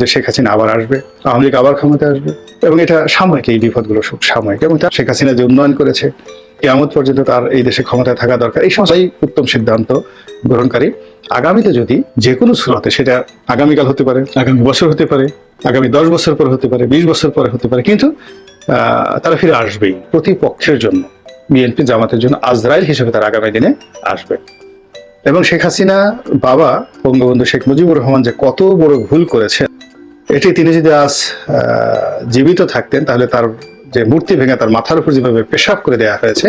যে শেখ হাসিনা আবার আসবে, আওয়ামী লীগ আবার ক্ষমতায় আসবে, এবং এটা সাময়িক, এই বিপদগুলো সব সাময়িক, এবং তার শেখ হাসিনা যে উন্নয়ন করেছে কিয়ামত পর্যন্ত তার এই দেশে ক্ষমতায় থাকা দরকার, এই সমস্ত উত্তম সিদ্ধান্ত গ্রহণকারী। আগামীতে যদি যে কোনো সুরাতে, সেটা আগামীকাল হতে পারে, আগামী বছর হতে পারে, আগামী 10 বছর পরে হতে পারে, 20 বছর পরে হতে পারে, কিন্তু তারা ফিরে আসবেই। প্রতিপক্ষের জন্য, বিএনপি জামাতের জন্য আজরাইল হিসেবে তারা আগামী দিনে আসবে। এবং শেখ হাসিনা বাবা বঙ্গবন্ধু শেখ মুজিবুর রহমান যে কত বড় ভুল করেছেন, এটি তিনি যদি আজ জীবিত থাকতেন, তাহলে তার যে মূর্তি ভেঙে তার মাথার উপর যেভাবে পেশাব করে দেওয়া হয়েছে,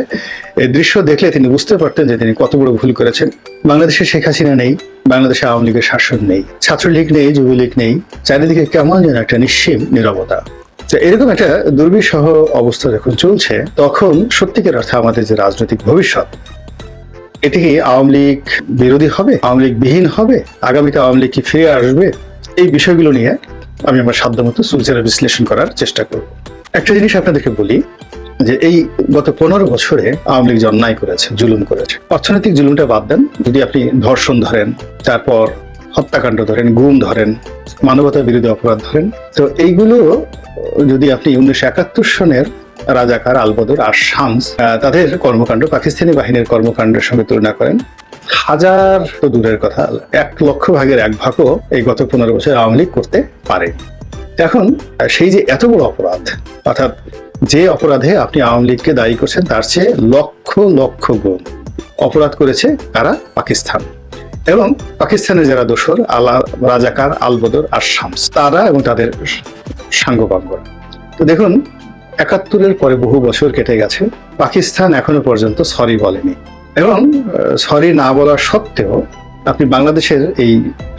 এই দৃশ্য দেখলে তিনি বুঝতে পারতেন যে তিনি কত বড় ভুল করেছেন। বাংলাদেশে শেখ হাসিনা নেই, বাংলাদেশে আওয়ামী লীগের শাসন নেই, ছাত্রলীগ নেই, যুবলীগ নেই, চারিদিকে কেমন যেন একটা নিশ্চিম নীরবতা। এরকম একটা দুর্বিষহ অবস্থা যখন চলছে, তখন সত্যিকার অর্থে আমাদের যে রাজনৈতিক ভবিষ্যৎ, এটি কি আওয়ামী লীগ বিরোধী হবে, আওয়ামী লীগ বিহীন হবে, আগামীতে আওয়ামী লীগ কি ফিরে আসবে, এই বিষয়গুলো নিয়ে আমি আমার সাধ্যমতো সুলচেরা বিশ্লেষণ করার চেষ্টা করব। একটা জিনিস আপনাদেরকে বলি, যে এই গত 15 বছরে আওয়ামী লীগ যে অন্যায় করেছে, জুলুম করেছে, অর্থনৈতিক জুলুমটা বাদ দেন, যদি আপনি ধর্ষণ ধরেন, তারপর হত্যাকাণ্ড ধরেন, গুম ধরেন, মানবতা বিরোধী অপরাধ ধরেন, তো এইগুলো যদি আপনি 1971 সনের রাজাকার, আলবদর আর শামস তাদের কর্মকাণ্ড, পাকিস্তানি বাহিনীর কর্মকাণ্ডের সঙ্গে তুলনা করেন, হাজার তো দূরের কথা, 1 লক্ষ ভাগের 1 ভাগও এই গত 15 বছর আওয়ামী লীগ করতে পারে। এখন সেই যে এত বড় অপরাধ, অর্থাৎ যে অপরাধে আপনি আওয়ামী লীগকে দায়ী করছেন, তার চেয়ে লক্ষ লক্ষ গুণ অপরাধ করেছে কারা? পাকিস্তান। এবং পাকিস্তানের যারা দোসর, রাজাকার, আলবদর আর শামস, তারা এবং তাদের সাঙ্গপাঙ্গরা। তো দেখুন, 71-এর পরে বহু বছর কেটে গেছে, পাকিস্তান এখনো পর্যন্ত সরি বলেনি, এবং সরি না বলা সত্ত্বেও আপনি বাংলাদেশের এই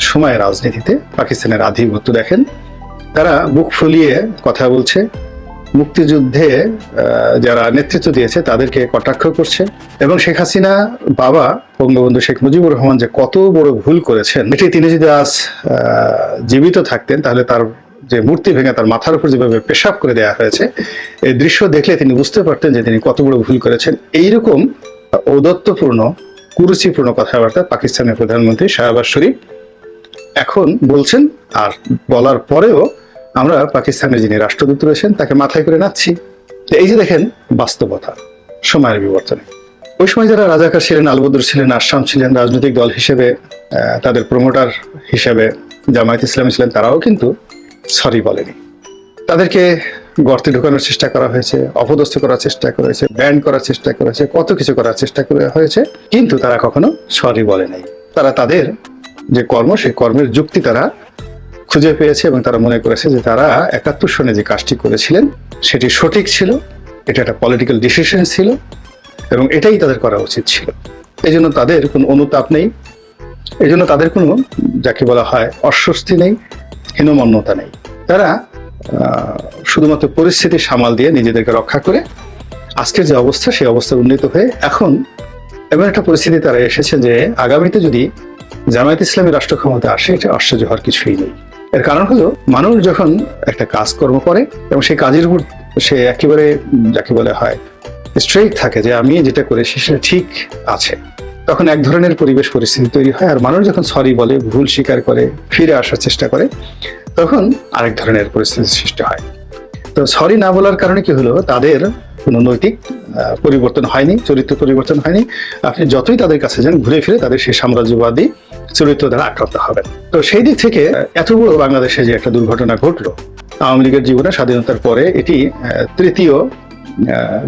সময়ের রাজনীতিতে পাকিস্তানের আধিপত্য দেখেন। তারা বুক ফুলিয়ে কথা বলছে, মুক্তিযুদ্ধে যারা নেতৃত্ব দিয়েছে তাদেরকে কটাক্ষ করছে, এবং শেখ হাসিনা বাবা বঙ্গবন্ধু শেখ মুজিবুর রহমান যে কত বড় ভুল করেছেন, এটি তিনি যদি আজ জীবিত থাকতেন, তাহলে তার যে মূর্তি ভেঙে তার মাথার উপর যেভাবে পেশাব করে দেওয়া হয়েছে, এই দৃশ্য দেখলে তিনি বুঝতে পারতেন যে তিনি কত বড় ভুল করেছেন। এইরকম ঔদত্যপূর্ণ, কুরুচিপূর্ণ কথাবার্তা পাকিস্তানের প্রধানমন্ত্রী শাহবাজ শরীফ এখন বলছেন, আর বলার পরেও আমরা পাকিস্তানের যিনি রাষ্ট্রদূত রয়েছেন তাকে মাথায় করে নাচ্ছি। এই যে দেখেন বাস্তবতা, সময়ের বিবর্তনে। ওই সময় যারা রাজাকার ছিলেন, আলবদর ছিলেন, আসাম ছিলেন, রাজনৈতিক দল হিসেবে তাদের প্রমোটার হিসেবে জামায়াত ইসলামী ছিলেন, তারাও কিন্তু সরি বলেনি। তাদেরকে গর্তে ঢোকানোর চেষ্টা করা হয়েছে, অপদস্থ করার চেষ্টা করা হয়েছে, ব্যান্ড করার চেষ্টা করা হয়েছে, কত কিছু করার চেষ্টা করা হয়েছে, কিন্তু তারা কখনো সরি বলে নাই। তারা তাদের যে কর্ম, সেই কর্মের যুক্তি তারা খুঁজে পেয়েছে, এবং তারা মনে করেছে যে তারা 71 সনে যে কাজটি করেছিলেন সেটি সঠিক ছিল, এটা একটা পলিটিক্যাল ডিসিশন ছিল, এবং এটাই তাদের করা উচিত ছিল। এই জন্য তাদের কোনো অনুতাপ নেই, এই জন্য তাদের কোনো, যাকে বলা হয়, অস্বস্তি নেই, হীনমন্যতা নেই। তারা শুধুমাত্র পরিস্থিতি সামাল দিয়ে নিজেদেরকে রক্ষা করে আজকের যে অবস্থা, সেই অবস্থা উন্নীত হয়ে এখন এমন একটা পরিস্থিতি তারা এসেছে যে আগামীতে যদি জামায়াত ইসলামী রাষ্ট্র ক্ষমতা আসে, এটা আশ্চর্য হওয়ার কিছুই নেই। এর কারণ হলো, মানুষ যখন একটা কাজকর্ম করে এবং সেই কাজের উপর সে একেবারে, যাকে বলা হয়, স্ট্রেইট থাকে যে আমি যেটা করেছি সেটা ঠিক আছে, তখন এক ধরনের পরিবেশ পরিস্থিতি তৈরি হয়। আর মানুষ যখন সরি বলে, ভুল স্বীকার করে, ফিরে আসার চেষ্টা করে, তখন আরেক ধরনের পরিস্থিতির সৃষ্টি হয়। তো সরি না বলার কারণে কি হলো, তাদের কোনো নৈতিক পরিবর্তন হয়নি, চরিত্র পরিবর্তন হয়নি। আপনি যতই তাদের কাছে যান, ঘুরে ফিরে তাদের সেই সাম্রাজ্যবাদী চরিত্র দ্বারা আক্রান্ত হবেন। তো সেই দিক থেকে এত বড় বাংলাদেশে যে একটা দুর্ঘটনা ঘটলো আওয়ামী লীগের জীবনে, স্বাধীনতার পরে এটি তৃতীয়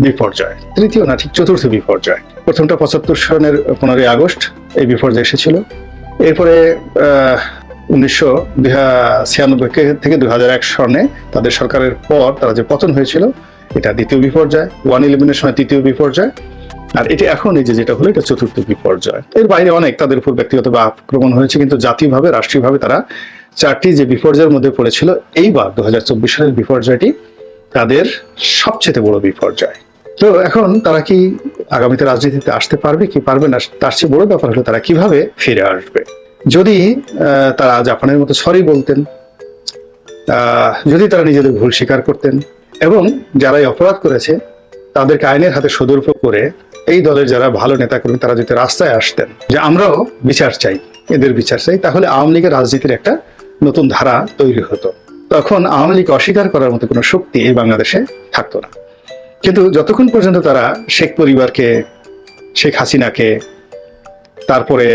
বিপর্যয়, তৃতীয় না, ঠিক চতুর্থ বিপর্যয়। প্রথমটা 75 সনের 15ই আগস্ট এই বিপর্যয় এসেছিল। এরপরে 1996 থেকে 2001 সনে তাদের সরকারের পর তারা যে পতন হয়েছিল, এটা দ্বিতীয় বিপর্যয়। 1/11-এর সময় তৃতীয় বিপর্যয়, আর এটি এখন এই যেটা হলো, এটা চতুর্থ বিপর্যয়। এর বাইরে অনেক তাদের উপর ব্যক্তিগত বা আক্রমণ হয়েছে, কিন্তু জাতীয়ভাবে, রাষ্ট্রীয়ভাবে তারা 4টি যে বিপর্যয়ের মধ্যে পড়েছিল, এইবার 2024 সালের বিপর্যয়টি তাদের সবচেয়ে বড় বিপর্যয়। তো এখন তারা কি আগামীতে রাজনীতিতে আসতে পারবে কি পারবে না, তার চেয়ে বড় ব্যাপার হলো তারা কিভাবে ফিরে আসবে। যদি তারা জাপানের মতো সরি বলতেন, যদি তারা নিজেদের ভুল স্বীকার করতেন, এবং যারাই অপরাধ করেছে তাদেরকে আইনের হাতে সোদর্প করে এই দলের যারা ভালো নেতা কর্মী তারা যদি রাস্তায় আসতেন যে আমরাও বিচার চাই, এদের বিচার চাই, তাহলে আওয়ামী লীগের রাজনীতির একটা নতুন ধারা তৈরি হতো। তখন আওয়ামী লীগ অস্বীকার করার মতো কোনো শক্তি এই বাংলাদেশে থাকতো না। কিন্তু যতক্ষণ পর্যন্ত তারা শেখ পরিবারকে, শেখ হাসিনাকে, তারপরে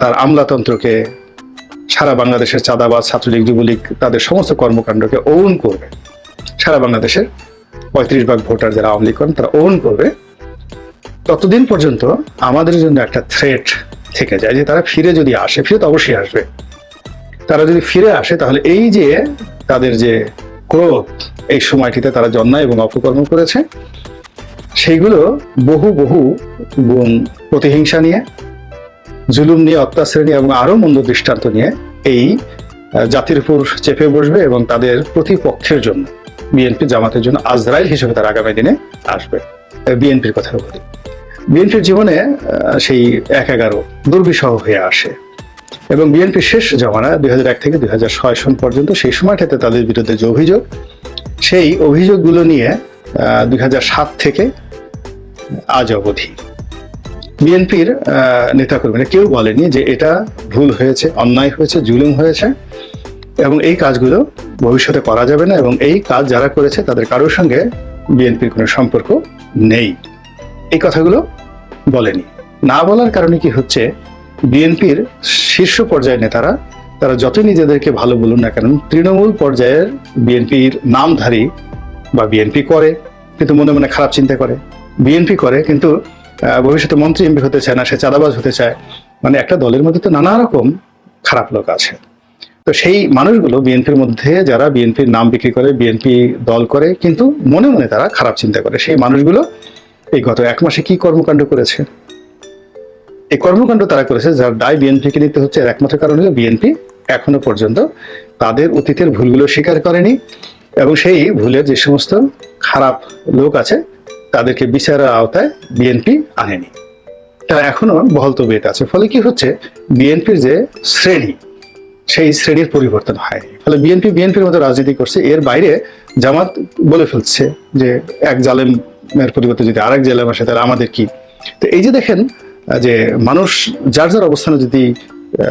তার আমলাতন্ত্রকে, সারা বাংলাদেশের চাঁদাবাজ, ছাত্রলীগ, যুবলীগ তাদের সমস্ত কর্মকাণ্ডকে ওন করবে, সারা বাংলাদেশের 35% ভোটার যারা আওয়ামী লীগ করেন তারা ওন করবে, ততদিন পর্যন্ত আমাদের জন্য একটা থ্রেট থেকে যায় যে তারা ফিরে যদি আসে, ফিরে তো অবশ্যই আসবে, তারা যদি ফিরে আসে তাহলে এই যে তাদের যে ক্রোধ, এই সময়টিতে তারা যে অন্যায় এবং অপকর্ম করেছে সেইগুলো বহু বহু গুণ প্রতিহিংসা নিয়ে, জুলুম নিয়ে, অত্যাচার নিয়ে এবং আরো মন্দ দৃষ্টান্ত নিয়ে এই জাতির উপর চেপে বসবে এবং তাদের প্রতিপক্ষের জন্য, বিএনপি জামাতের জন্য আজরাইল হিসেবে তারা আগামী দিনে আসবে। বিএনপির কথা বলি, বিএনপির জীবনে সেই 1-11 দুর্বিষহ হয়ে আসে এবং বিএনপির শেষ জমানা 2001 থেকে 2006 সন পর্যন্ত, সেই সময়টাতে তাদের বিরুদ্ধে যে অভিযোগ, সেই অভিযোগগুলো নিয়ে 2007 থেকে আজ অবধি বিএনপির নেতাকর্মীরা কেউ বলেনি যে এটা ভুল হয়েছে, অন্যায় হয়েছে, জুলুম হয়েছে এবং এই কাজগুলো ভবিষ্যতে করা যাবে না এবং এই কাজ যারা করেছে তাদের কারোর সঙ্গে বিএনপির কোনো সম্পর্ক নেই, এই কথাগুলো বলেনি। না বলার কারণে কি হচ্ছে, বিএনপির শীর্ষ পর্যায়ের নেতারা তারা যতই নিজেদেরকে ভালো বলুন না কেন, তৃণমূল পর্যায়ের বিএনপির নামধারী বা বিএনপি করে কিন্তু মনে মনে খারাপ চিন্তা করে, বিএনপি করে কিন্তু ভবিষ্যতে মন্ত্রী এমপি হতে চায় না, সে চাঁদাবাজ হতে চায়, মানে একটা দলের মধ্যে তো নানা রকম খারাপ লোক আছে। তো সেই মানুষগুলো বিএনপির মধ্যে যারা বিএনপির নাম বিক্রি করে, বিএনপি দল করে কিন্তু মনে মনে তারা খারাপ চিন্তা করে, সেই মানুষগুলো এই গত 1 মাসে কি কর্মকাণ্ড করেছে, এই কর্মকাণ্ড তারা করেছে যার দায় বিএনপিকে নিতে হচ্ছে। এর একমাত্র কারণ হলো বিএনপি এখনো পর্যন্ত তাদের অতীতের ভুলগুলো স্বীকার করেনি এবং সেই ভুলের যে সমস্ত খারাপ লোক আছে তাদেরকে বিচারের আওতায় বিএনপি আনেনি, তারা এখনো বহাল তবিয়ত আছে। ফলে কি হচ্ছে, বিএনপির যে শ্রেণী, সেই শ্রেণীর পরিবর্তন হয়নি। ফলে বিএনপি বিএনপির মতো রাজনীতি করছে, এর বাইরে জামাত বলে ফেলছে যে এক জালেমের পরিবর্তে যদি আরেক জালেম আসে তাহলে আমাদের কি। তো এই যে দেখেন যে মানুষ যার যার অবস্থানে যদি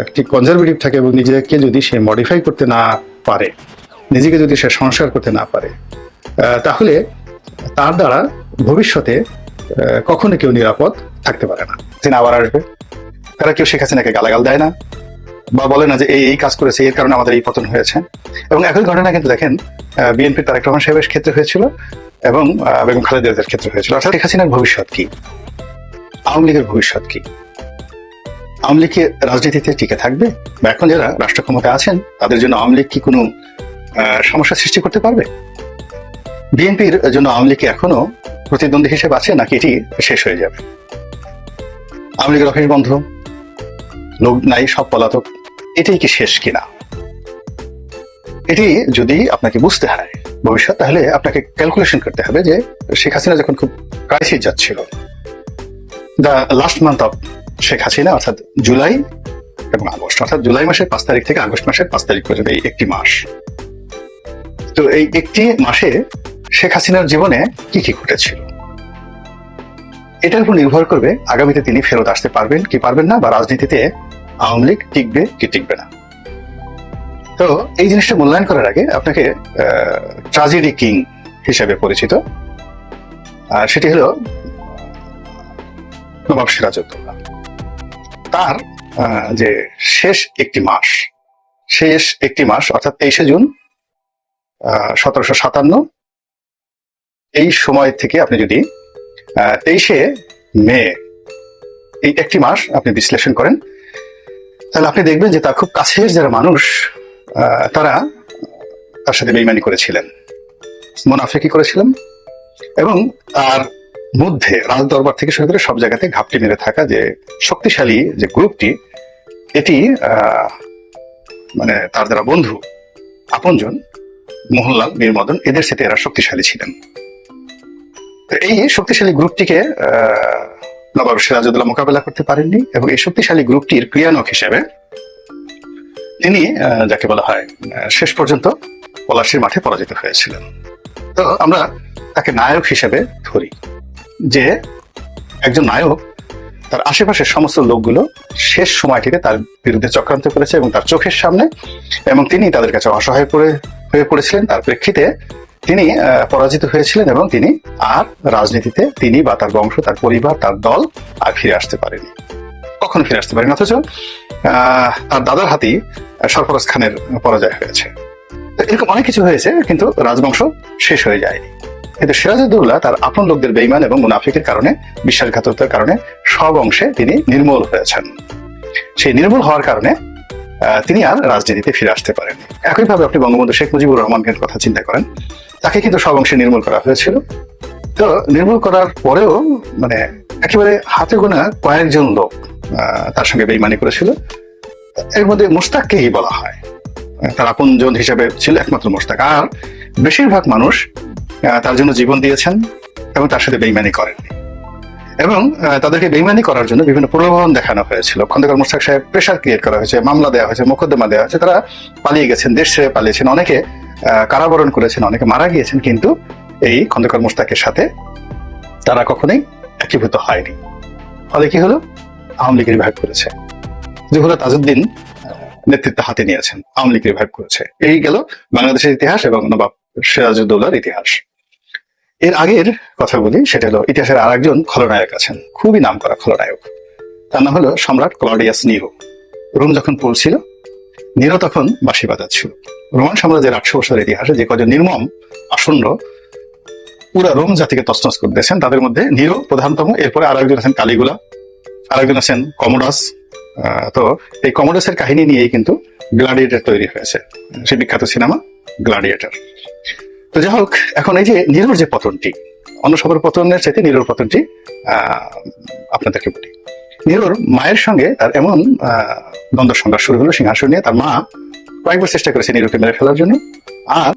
একটি কনজারভেটিভ থাকে এবং নিজেকে যদি সে মডিফাই করতে না পারে, নিজেকে যদি সে সংস্কার করতে না পারে, তাহলে তার দ্বারা ভবিষ্যতে কখনো কেউ নিরাপদ থাকতে পারে না। তিনি আবার আসবে, তারা কেউ শেখ হাসিনাকে গালাগাল দেয় না বা বলে না যে এই কাজ করেছে, এর কারণে আমাদের এই পতন হয়েছে। এবং একই ঘটনা কিন্তু দেখেন বিএনপির তারেক রহমান সাহেবের ক্ষেত্রে হয়েছিল এবং বেগম খালেদা জিয়ার ক্ষেত্রে হয়েছিল। অর্থাৎ শেখ হাসিনার ভবিষ্যৎ কি, আওয়ামী লীগের ভবিষ্যৎ কি, আওয়ামী লীগ রাজনীতিতে টিকে থাকবে বা এখন যারা রাষ্ট্র ক্ষমতায় আছেন তাদের জন্য আওয়ামী লীগ কি কোনো সমস্যা সৃষ্টি করতে পারবে? বিএনপির জন্য আওয়ামী লীগ এখনো প্রতিদ্বন্দ্বী হিসেবে আছে নাকি এটি শেষ হয়ে যাবে? আওয়ামী লীগের অফিস বন্ধ, লোক নাই, সব পলাতক, এটাই কি শেষ কিনা? এটি যদি আপনাকে বুঝতে হয় ভবিষ্যৎ, তাহলে আপনাকে ক্যালকুলেশন করতে হবে যে শেখ হাসিনা যখন খুব ক্রাইসিস যাচ্ছিল, the last month of Sheikh Hasina, অর্থাৎ জুলাই এবং আগস্ট, অর্থাৎ জুলাই মাসের 5 তারিখ থেকে আগস্ট মাসের 5 তারিখ পর্যন্ত এই একটি মাস, তো এই একটি মাসে শেখ হাসিনার জীবনে কি কি ঘটেছিল, এটার উপর নির্ভর করবে আগামীতে তিনি ফেরত আসতে পারবেন কি পারবেন না, বা রাজনীতিতে আওয়ামী লীগ টিকবে কি টিকবে না। তো এই জিনিসটা মূল্যায়ন করার আগে আপনাকে ট্র্যাজেডি কিং হিসেবে পরিচিত, আর সেটি হলো নবাব সিরাজউদ্দৌলা। তার যে শেষ একটি মাস অর্থাৎ 23শে জুন 1757, এই সময় থেকে আপনি যদি 23শে মে এই একটি মাস আপনি বিশ্লেষণ করেন, তাহলে আপনি দেখবেন যে তার খুব কাছের যারা মানুষ তারা তার সাথে বেইমানি করেছিলেন, মুনাফিকি করেছিলেন এবং তার মধ্যে রাজ দরবার থেকে শুরু করে সব জায়গাতে ঘাপটি মেরে থাকা যে শক্তিশালী যে গ্রুপটি, এটি মানে তার যারা বন্ধু আপনজন, মোহনলাল, মীর মদন, এদের সাথে এরা শক্তিশালী ছিলেন। এই শক্তিশালী গ্রুপটিকে নবাব সিরাজউদ্দৌলা মোকাবেলা করতে পারেননি এবং এই শক্তিশালী গ্রুপটির ক্রিয়ানক হিসেবে তিনি যাকে বলা হয় শেষ পর্যন্ত পলাশীর মাঠে পরাজিত হয়েছিলেন। তো আমরা তাকে নায়ক হিসেবে ধরি যে একজন নায়ক তার আশেপাশের সমস্ত লোকগুলো শেষ সময়টিতে তার বিরুদ্ধে চক্রান্ত করেছে এবং তার চোখের সামনে, এবং তিনি তাদের কাছে অসহায় হয়ে পড়েছিলেন। তার প্রেক্ষিতে তিনি পরাজিত হয়েছিলেন এবং তিনি আর রাজনীতিতে তিনি বা তার বংশ, তার পরিবার, তার দল আর ফিরে আসতে পারেনি, কখনো ফিরে আসতে পারেনি। অথচ তার দাদার হাতেই সরফরাজ খানের পরাজয় হয়েছে। এরকম অনেক কিছু হয়েছে, কিন্তু রাজবংশ শেষ হয়ে যায়নি। কিন্তু সিরাজউদ্দৌলা তার আপন লোকদের বেঈমান এবং মুনাফিকের কারণে, বিশ্বাসঘাতকতার কারণে সব অংশে তিনি নির্মূল হয়েছেন। সেই নির্মূল হওয়ার কারণে তিনি আর রাজনীতিতে ফিরে আসতে পারেন। একইভাবে আপনি বঙ্গবন্ধু শেখ মুজিবুর রহমানের কথা চিন্তা করেন, তাকে কিন্তু সব অংশে নির্মূল করা হয়েছিল। তো নির্মূল করার পরেও মানে একেবারে হাতে গোনা কয়েকজন লোক তার সঙ্গে বেঈমানি করেছিল। এর মধ্যে মোশতাককেই বলা হয়, তার আপনজন হিসেবে ছিল একমাত্র মোশতাক। আর বেশিরভাগ মানুষ তার জন্য জীবন দিয়েছেন এবং তার সাথে বেঈমানি করেননি, এবং তাদেরকে বেঈমানি করার জন্য বিভিন্ন প্রলোভন দেখানো হয়েছিল। খন্দকার মোশতাক সাহেব প্রেশার ক্রিয়েট করা হয়েছে, মামলা দেওয়া হয়েছে, মোকদ্দমা দেওয়া হয়েছে, তারা পালিয়ে গেছেন, দেশ ছেড়ে পালিয়েছেন, অনেকে কারাবরণ করেছেন, অনেকে মারা গিয়েছেন, কিন্তু এই খন্দকার মোশতাকের সাথে তারা কখনোই একীভূত হয়নি। ফলে কি হলো, আওয়ামী লীগ রিভাইভ করেছে, যেগুলো তাজউদ্দিন নেতৃত্ব হাতে নিয়েছেন, আওয়ামী লীগ রিভাইভ করেছে। এই গেল বাংলাদেশের ইতিহাস এবং নবাব সিরাজউদ্দৌলার ইতিহাস। এর আগের কথা বলি, সেটা হলো ইতিহাসের আর একজন খলনায়ক আছেন, খুবই নামকরা খলনায়ক। তার নাম হলো সম্রাট ক্লডিয়াস নিরো। রোম যখন পড়ছিল, নিরো তখন বাঁশি বাজাচ্ছিল। রোমান সাম্রাজ্যের 800 বছরের ইতিহাসে যে কজন নির্মম আসন্ন পুরা রোম জাতিকে তছনছ করে দিয়েছেন, তাদের মধ্যে নিরো প্রধানতম। এরপরে আর একজন আছেন কালিগুলা, আর একজন আছেন কমোডাস। তো এই কমোডাসের কাহিনী নিয়েই কিন্তু গ্লাডিয়েটর তৈরি হয়েছে, সেই বিখ্যাত সিনেমা গ্লাডিয়েটর। তো যাই হোক, এখন এই যে নিরোর যে পতনটি, অন্য সবার পতনের চাইতে নিরোর পতনটি আপনাদেরকে বলি। নিরোর মায়ের সঙ্গে তার এমন দ্বন্দ্ব সংঘর্ষ শুরু হলো সিংহাসন নিয়ে। তার মা কয়েকবার চেষ্টা করেছে নিরোকে মেরে ফেলার জন্য, আর